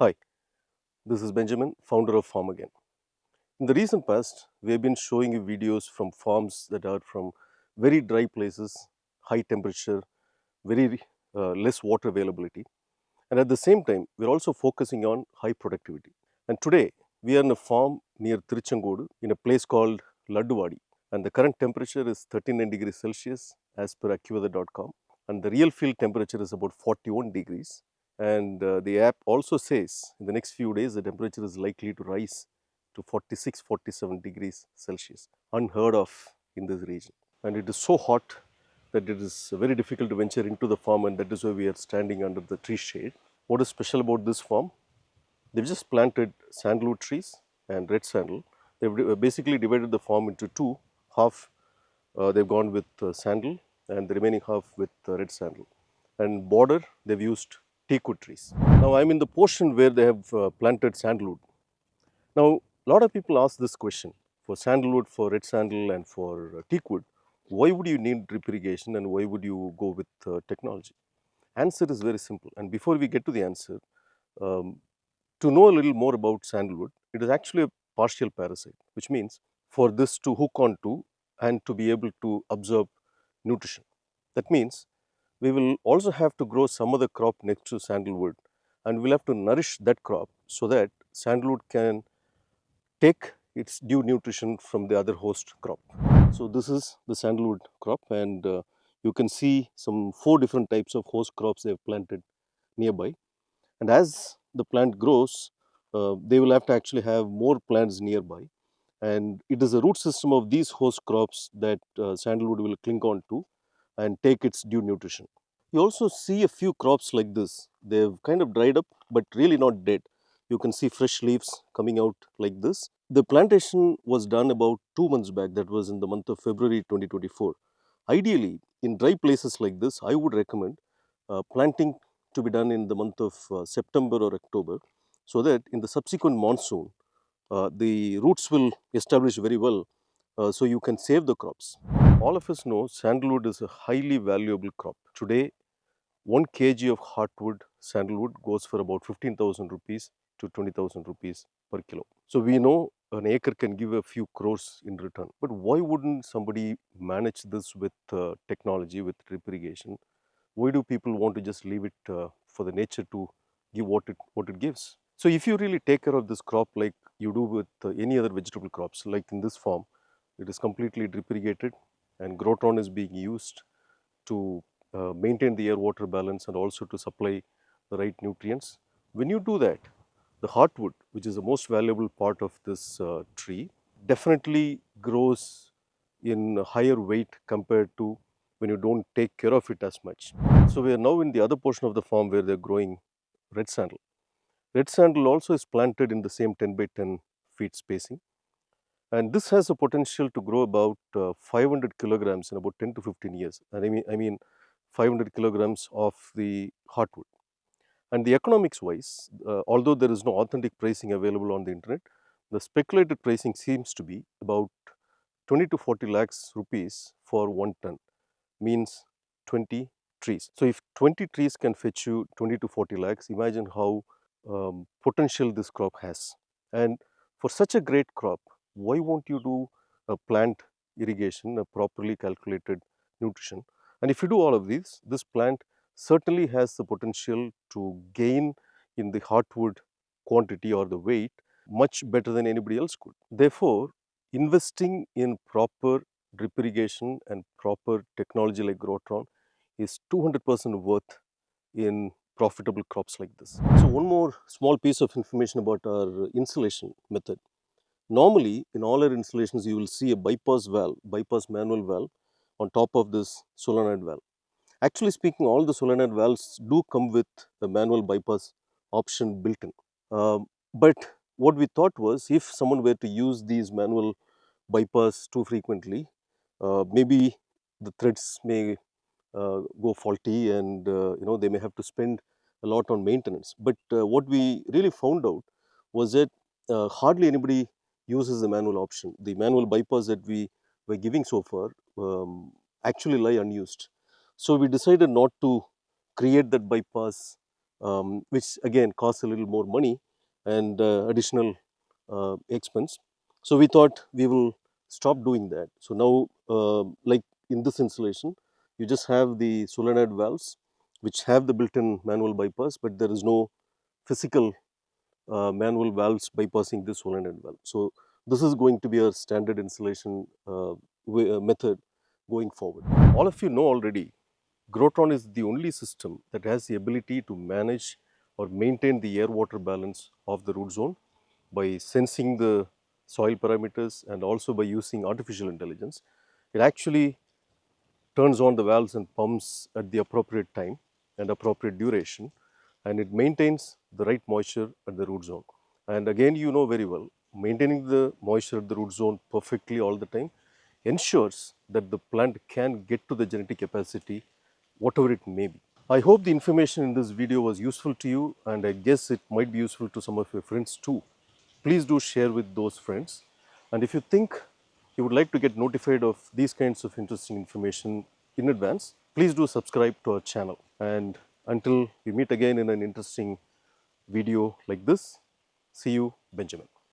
Hi, this is Benjamin, founder of Farmagain. In the recent past, we have been showing you videos from farms that are from very dry places, high temperature, very less water availability. And at the same time, we're also focusing on high productivity. And today, we are in a farm near Tiruchengodu in a place called Ladduvadi. And the current temperature is 39 degrees Celsius as per AccuWeather.com. And the real field temperature is about 41 degrees. And the app also says in the next few days the temperature is likely to rise to 46, 47 degrees Celsius, unheard of in this region. And it is so hot that it is very difficult to venture into the farm, and that is why we are standing under the tree shade. What is special about this farm? They've just planted sandalwood trees and red sandal. They've basically divided the farm into two. Half they've gone with sandal, and the remaining half with red sandal. And border, they've used teakwood trees. Now I'm in the portion where they have planted sandalwood. Now a lot of people ask this question: for sandalwood, for red sandal, and for teakwood, why would you need drip irrigation and why would you go with technology? Answer is very simple. And before we get to the answer, um, to know a little more about sandalwood, it is actually a partial parasite, which means for this to hook onto and to be able to absorb nutrition. That means we will also have to grow some other crop next to sandalwood, and we'll have to nourish that crop so that sandalwood can take its due nutrition from the other host crop. So this is the sandalwood crop, and you can see some 4 different types of host crops they have planted nearby. And as the plant grows, they will have to actually have more plants nearby. And it is the root system of these host crops that sandalwood will cling on to and take its due nutrition. You also see a few crops like this. They've kind of dried up, but really not dead. You can see fresh leaves coming out like this. The plantation was done about 2 months back. That was in the month of February 2024. Ideally, in dry places like this, I would recommend planting to be done in the month of September or October, so that in the subsequent monsoon, the roots will establish very well, so you can save the crops. All of us know sandalwood is a highly valuable crop. Today, 1 kg of hardwood sandalwood goes for about 15,000 rupees to 20,000 rupees per kilo. So we know an acre can give a few crores in return. But why wouldn't somebody manage this with technology, with drip irrigation? Why do people want to just leave it for the nature to give what it gives? So if you really take care of this crop like you do with any other vegetable crops, like in this farm, it is completely drip irrigated, and Grotron is being used to maintain the air water balance and also to supply the right nutrients. When you do that, the heartwood, which is the most valuable part of this tree, definitely grows in a higher weight compared to when you don't take care of it as much. So we are now in the other portion of the farm where they're growing red sandal. Red sandal also is planted in the same 10 by 10 feet spacing, and this has a potential to grow about 500 kilograms in about 10 to 15 years. And I mean 500 kilograms of the hardwood. And the economics wise, although there is no authentic pricing available on the internet, the speculated pricing seems to be about 20 to 40 lakhs rupees for 1 ton, means 20 trees. So if 20 trees can fetch you 20 to 40 lakhs, imagine how potential this crop has. And for such a great crop, why won't you do a plant irrigation, a properly calculated nutrition? And if you do all of these, this plant certainly has the potential to gain in the heartwood quantity or the weight much better than anybody else could. Therefore, investing in proper drip irrigation and proper technology like Grotron is 200% worth in profitable crops like this. So one more small piece of information about our insulation method. Normally, in all our installations, you will see a bypass valve, bypass manual valve on top of this solenoid valve. Actually speaking, all the solenoid valves do come with a manual bypass option built in. But what we thought was, if someone were to use these manual bypass too frequently, maybe the threads may go faulty, and they may have to spend a lot on maintenance. But what we really found out was that hardly anybody uses the manual option. The manual bypass that we were giving so far actually lie unused. So we decided not to create that bypass which again costs a little more money and additional expense. So we thought we will stop doing that. So now, like in this installation, you just have the solenoid valves which have the built-in manual bypass, but there is no physical manual valves bypassing this solenoid valve. So this is going to be a standard installation method going forward. All of you know already, Grotron is the only system that has the ability to manage or maintain the air-water balance of the root zone by sensing the soil parameters and also by using artificial intelligence. It actually turns on the valves and pumps at the appropriate time and appropriate duration, and it maintains the right moisture at the root zone. And again, you know very well, maintaining the moisture at the root zone perfectly all the time ensures that the plant can get to the genetic capacity, whatever it may be. I hope the information in this video was useful to you, and I guess it might be useful to some of your friends too. Please do share with those friends. And if you think you would like to get notified of these kinds of interesting information in advance, please do subscribe to our channel. And until we meet again in an interesting video like this, see you, Benjamin.